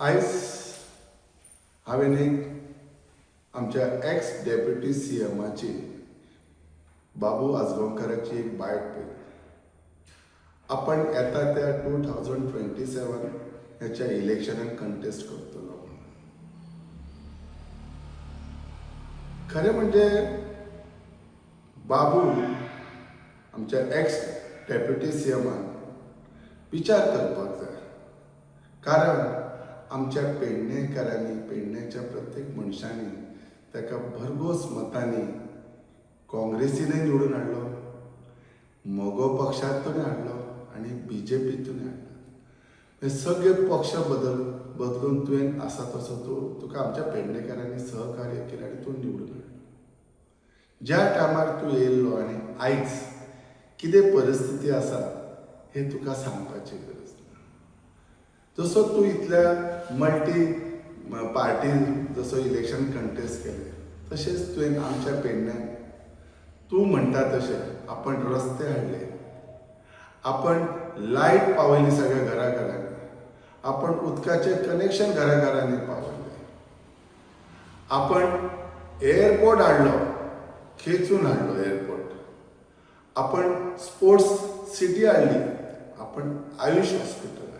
आयज हांवें एक आमच्या एक्स डेप्युटी सीएमाची बाबू आजगांवकाराची एक बायट पळयली. आपण येता त्या 2027 ह्याच्या इलेक्शनाक कंटेस्ट करतलो म्हणून. खरें म्हणजे बाबू आमच्या एक्स डेप्युटी सीएमान विचार करपाक जाय. कारण आमच्या पेडणेकारांनी, पेडणेच्या प्रत्येक मनशांनी ताका भरघोस मतांनी काँग्रेसीनय निवडून हाडलो, मोगो पक्षांतून हाडलो आणि BJPतून हाडलो. हे सगळे पक्ष बदलून तुवें आसा तसो तुका आमच्या पेडणेकारांनी सहकार्य केलें आनी तूं निवडून हाडलो. ज्या टायमार तूं येयल्लो आनी आयज कितें परिस्थिती आसा हें तुका सांगपाची गरज ना. जसो तूं इतल्या मल्टी पार्टी जसो इलेक्शन कंटेस्ट केलें, तशेंच तुवें आमच्या पेडण्याक तूं म्हणटा तशें आपण रस्ते हाडले, आपण लायट पावयली सगळ्या घराघरांनी, आपण उदकाचें कनेक्शन घराघरांनी पावयलें, आपण एअरपोर्ट हाडलो, खेचून हाडलो एअरपोर्ट, आपण स्पोर्ट्स सिटी हाडली, आपण आयुष हॉस्पिटल हाडलें.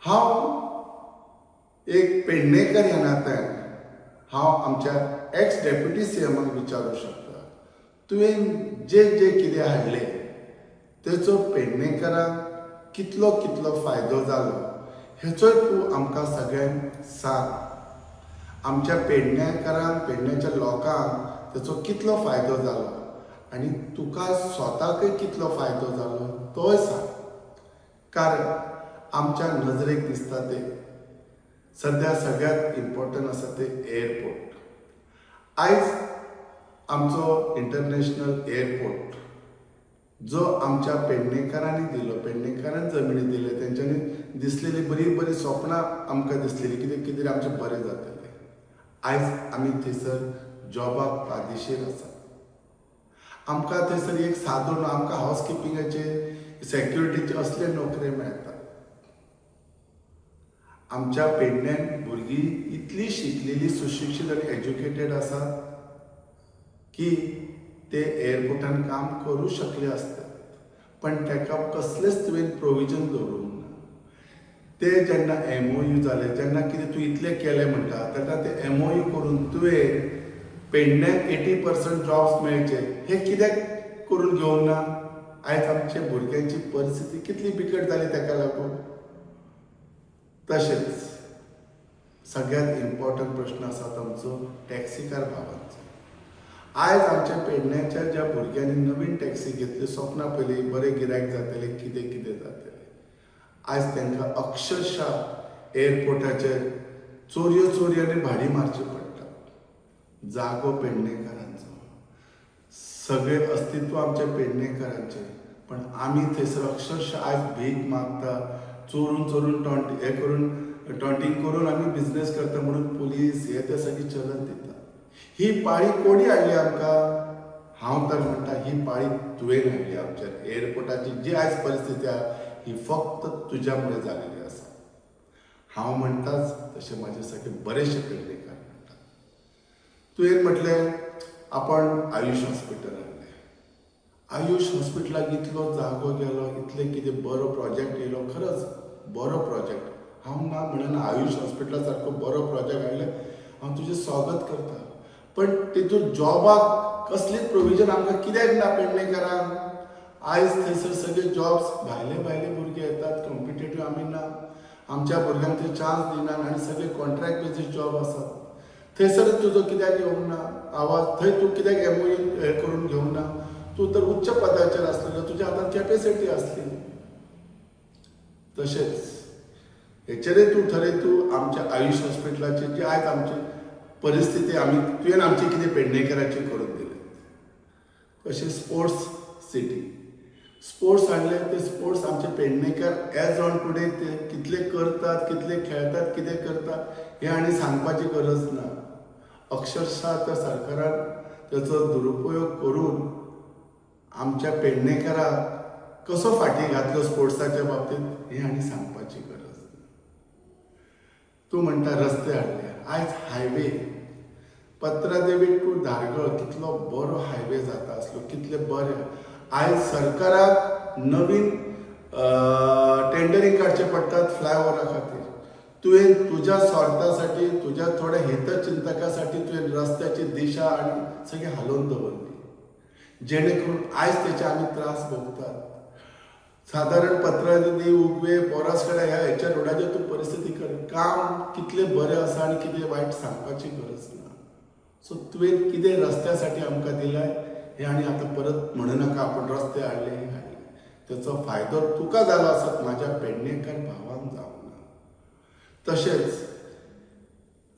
हांव एक पेडणेकर ह्या नात्यान हांव आमच्या एक्स डेप्युटी सीएमाक विचारूं शकता, तुवें जे कितें हाडलें तेचो पेडणेकरांक कितलो फायदो जालो हेचोय तूं आमकां सगळ्यांक सांग. आमच्या पेडणेकारांक, पेडण्याच्या लोकांक तेचो कितलो फायदो जालो आनी तुका स्वताकय कितलो फायदो जालो तोय सांग. कारण आमच्या नजरेक दिसता ते सध्या सगळ्यात इम्पॉर्टंट आसा ते एअरपोर्ट. आयज आमचो इंटरनॅशनल एअरपोर्ट जो आमच्या पेडणेकारांनी दिलो, पेडणेकारान जमनी दिले, तेंच्यांनी दिसलेली बरी स्वप्नां आमकां दिसलेली कितें आमचें बरें जातलें. आयज आमी थंयसर जॉबाक पादेशीर आसा. आमकां थंयसर एक सादूर आमकां हावजकिपिंगाचे, सेक्युरिटीचे असले नोकऱ्यो मेळटात. आमच्या पेडण्यान भुरगीं इतली शिकलेली, सुशिक्षीत आनी एज्युकेटेड आसात की ते एअरपोर्टान काम करूं शकले असतात, पण ताका कसलेंच तुवें प्रोविजन दवरूंक ना. ते जेन्ना MOU जाले, जेन्ना कितें तूं इतलें केलें म्हणटा, तेन्ना ते MOU करून तुवें पेडण्याक 80% जॉब्स मेळचे हे कित्याक करून घेवंक ना? आयज आमच्या भुरग्यांची परिस्थिती कितली बिकट जाली ताका लागून. तशेंच सगळ्यात इम्पॉर्टंट प्रश्न आसा आमचो टॅक्सीकार भावांचो. आयज आमच्या पेडण्याच्या ज्या भुरग्यांनी नवीन टॅक्सी घेतली, स्वप्नां पयली बरें गिरायक जातले, कितें जातलें, आयज तांकां अक्षरशः एअरपोर्टाचेर चोरयांनी भाडी मारची पडटा. जागो पेडणेकारांचो, सगळें अस्तित्व आमच्या पेडणेकारांचें, पण आमी थंयसर अक्षरशः आयज भीक मागता, चोरून टॉन्टिंग करून आमी बिझनेस करता म्हणून पुलीस हे ते सगळी चलन दिता. ही पाळी कोणी हाडली आमकां? हांव तर म्हणटा ही पाळी तुवें हाडली. आमच्या एअरपोर्टाची जी आयज परिस्थिती आहा ही फक्त तुज्या मुळे जालेली आसा. हांव म्हणटाच तशें म्हाजे सगळे बरेचशे पेडणेकार म्हणटात. तुवें म्हटलें आपण आयुष हॉस्पिटल हाडलें. आयुष हॉस्पिटलाक इतलो जागो गेलो, इतलें कितें बरो प्रोजेक्ट येयलो, खरंच बरो प्रोजेक्ट. हांव ना म्हणना आयुष हॉस्पिटला सारको बरो प्रोजेक्ट हाडले, हांव तुजें स्वागत करता. पण तितून जॉबाक कसलीच प्रोविजन आमकां कित्याक ना पेडणेकारांक? आयज थंयसर सगळे जॉब्स भायले भुरगे येतात, कॉम्पिटेटीव आमी ना, आमच्या भुरग्यांक थंय चान्स दिनात आनी सगळे कॉन्ट्रॅक्ट बेजीस जॉब आसात. थंयसर तुजो कित्याक येवंक ना आवाज? थंय तूं कित्याक MOU हे करून घेवंक ना? तूं तर उच्च पदाचेर आसलेलो, तुज्या हातांत कॅपेसिटी आसली. तशेंच हेचेरय तूं थरय, तूं आमच्या आयुष हॉस्पिटलाची जी आयज आमची परिस्थिती तुवें आमची कितें पेडणेकाराची करून दिली. तशें स्पोर्ट्स सिटी, स्पोर्ट्स हाडले, ते स्पोर्ट्स आमचे पेडणेकार एज ऑन टुडे ते कितले करतात, कितले खेळटात, कितें करतात हे आनी सांगपाची गरज ना. अक्षरशः त्या सरकारान तेचो दुरुपयोग करून आमच्या पेडणेकाराक कसो फाटीं घातलो स्पोर्ट्साच्या बाबतींत हे आनी सांगपाची गरज ना. तूं म्हणटा रस्ते हाडले. आयज हायवे पत्रादेवी टू धारगळ कितलो बरो हायवे जाता आसलो, कितले बरे. आयज सरकाराक नवीन टेंडरींग काडचे पडटात फ्लायओव्हरा खातीर. तुवें तुज्या स्वार्थासाठी, तुज्या थोड्या हितचिंतकासाठी तुवें रस्त्याची दिशा आनी सगळें हालोवन दवरली, जेणे करून आयज तेचे आमी त्रास भोगतात. सादारण पत्रादेवी उगवे पोरसकडे ह्या रोडाचेर तूं परिस्थिती कर, काम कितलें बरें आसा आनी कितें वायट सांगपाची गरज ना. सो तुवें कितें रस्त्यासाठी आमकां दिलाय हें आनी आतां परत म्हणू नाका आपूण रस्ते हाडले हाडले. तेचो फायदो तुका जालो आसत, म्हाज्या पेडणेकर भावांक जावंक ना. तशेंच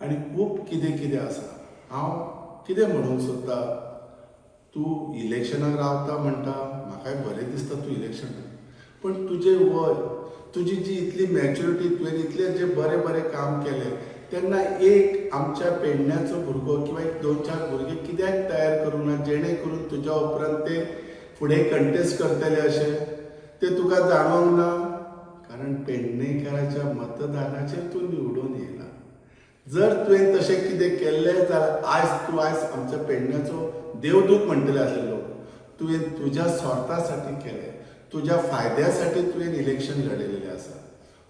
आनी खूब कितें कितें आसा. हांव कितें म्हणूंक सोदतां, तूं इलेक्शनाक रावता म्हणटा, म्हाकाय बरें दिसता तूं इलेक्शनाक, पण तुजें वय, तुजी जी इतली मॅच्युरिटी, तुवें इतलें जें बरें बरें काम केलें, तेन्ना एक आमच्या पेडण्याचो भुरगो किंवा एक 2-4 भुरगे कित्याक तयार करूंक ना, जेणे करून तुज्या उपरांत ते फुडें कंटेस्ट करतले अशें ते तुका जाणवंक ना. कारण पेडणेकराच्या मतदानाचेर तूं निवडून येयला. जर तुवें तशें कितें केल्लें जाल्यार आयज आमच्या पेडण्याचो देवदूत म्हणटले आसले लोक. तुवें तुज्या स्वार्थासाठी केलें, तुज्या फायद्यासाठी तुवें इलेक्शन लडयलेलें आसा.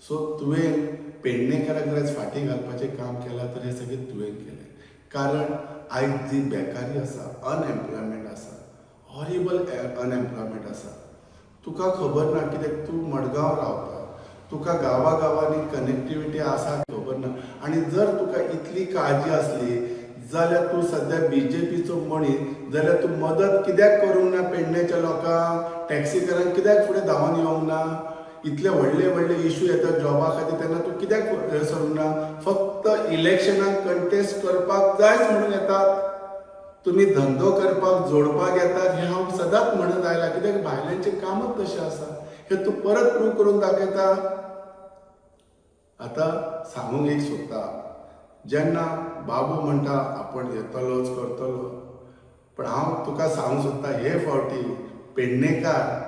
सो तुवें पेडणेकराक जर फाटीं घालपाचें काम केलां तर हें सगळें तुवें केलें. कारण आयज जी बेकारी आसा, अनएम्प्लॉयमेंट आसा, हॉरिबल अनएम्प्लॉयमेंट आसा. तुका खबर ना, कित्याक तूं मडगांव रावता, तुका गांवांनी कनेक्टिविटी आसा खबर ना. आनी जर तुका इतली काळजी आसली जाल्यार तूं सद्या BJPचो मनीस जाल्यार तूं मदत कित्याक करूंक ना पेडण्याच्या लोकांक, टॅक्सीकारांक कित्याक फुडें धांवन येवंक ना. इतले व्हडले व्हडले इश्यू येतात जॉबा खातीर, तेन्ना तूं कित्याक सरूंक ना. फक्त इलेक्शनाक कंटेस्ट करपाक जायच म्हणून येतात. तुमी धंदो करपाक जोडपाक येतात हें हांव सदांच म्हणत आयलां, कित्याक भायल्यांचें कामच तशें आसा. हें तूं परत प्रूव करून दाखयता. आतां सांगूंक एक सोदता, जेन्ना बाबू म्हणटा आपूण येतलोच करतलो, पण हांव तुका सांगूंक सोदता, हे फावटी पेडणेकार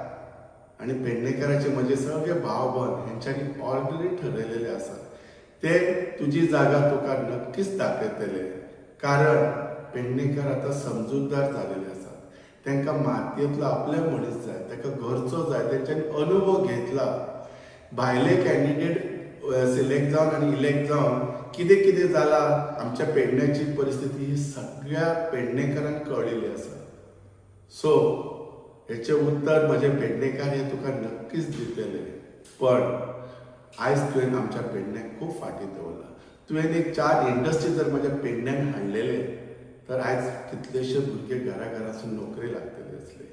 आनी पेडणेकाराचे म्हजे सगळे भाव भयण हेंच्यांनी ऑलरेडी ठरयलेले आसा. ते तुजी जागा तुका नक्कीच दाखयतले. कारण पेडणेकार आतां समजूतदार जालेले आसात. तांकां मातयेंतलो आपले मनीस जाय, ताका घरचो जाय, तेंच्यांनी अनुभव घेतला. भायले कॅन्डिडेट सिलेक्ट जावन आनी इलेक्ट जावन कितें कितें जालां, आमच्या पेडण्याची परिस्थिती ही सगळ्या पेडणेकारांक कळिल्ली आसा. सो हेचें उत्तर म्हजे पेडणेकार हे तुका नक्कीच दितले. पण आयज तुवें आमच्या पेडण्याक खूब फाटीं दवरला. तुवें एक 4 इंडस्ट्री जर म्हज्या पेडण्यान हाडलेले तर आयज कितलेशे भुरगे घराघरांसून नोकरी लागतले आसले.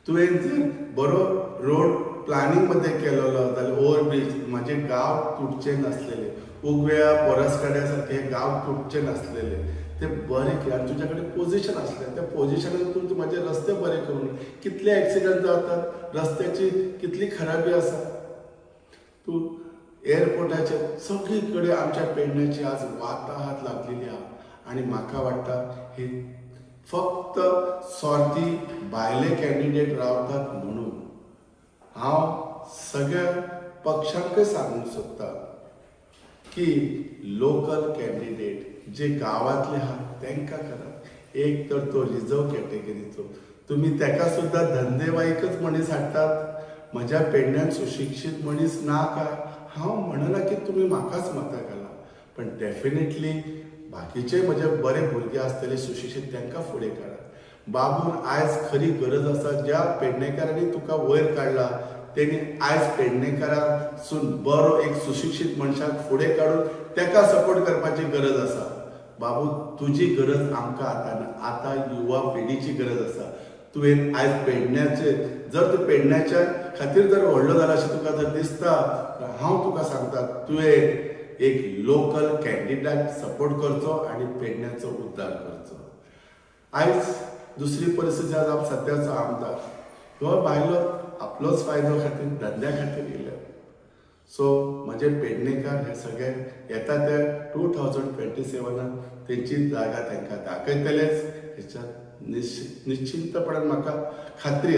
तुवें जर बरो रोड प्लॅनिंग मध्ये केलेलो जाल्यार ओव्हरब्रिज म्हाजे गांव तुटचे नासलेले, उगव्या पोरसकाड्या सारके गांव तुटचे नासलेले, ते बरे केले. तुज्या कडेन पोजिशन आसलें, त्या पोजिशनान तूं म्हाजे रस्ते बरे करून. कितले एक्सिडंट जातात, रस्त्याची कितली खराबी आसा. तूं एअरपोर्टाचेर सगळी कडेन आमच्या पेडण्याची आज वाताहात लागलेली आहा. आनी म्हाका वाटता ही फक्त स्वार्थी भायले कॅन्डिडेट रावतात म्हणून. हांव सगळ्या पक्षांकय सांगूंक सोदता की लोकल कॅन्डिडेट जे गांवांतले आहात तांकां करात. एक तर तो रिजर्व कॅटेगरीचो, तुमी ताका सुद्दां धंदेवाईकच मनीस हाडटात. म्हज्या पेडण्यान सुशिक्षीत मनीस ना काय हांव म्हणना की तुमी म्हाकाच मतां घाला, पण डेफिनेटली बाकीचे म्हजे बरे भुरगे आसतले सुशिक्षीत तांकां फुडें काडात. बाबून आयज खरी गरज आसा, ज्या पेडणेकारांनी तुका वयर काडला तेणी आयज पेडणेकारासून बरो एक सुशिक्षीत मनशाक फुडें काडून ताका सपोर्ट करपाची गरज आसा. बाबू तुजी गरज आमकां आतां युवा पिढीची गरज आसा. तुवें आयज पेडण्याचे जर तूं पेडण्याच्या खातीर जर व्हडलो जाला अशें तुका जर दिसता तर हांव तुका सांगता, तुवें एक लोकल कॅन्डिडेट सपोर्ट करचो आनी पेडण्याचो उद्धार करचो. आयज दुसरी परिस्थिती आसा, सद्याचो आमदार हो भायलो आपलोच फायदो खातीर धंद्या खातीर येयले. सो म्हजे पेडणेकार हे सगळे येता ते 2027 तेंची जागा तांकां दाखयतलेच हेच्यात निश्चिंतपणान म्हाका खात्री आसा.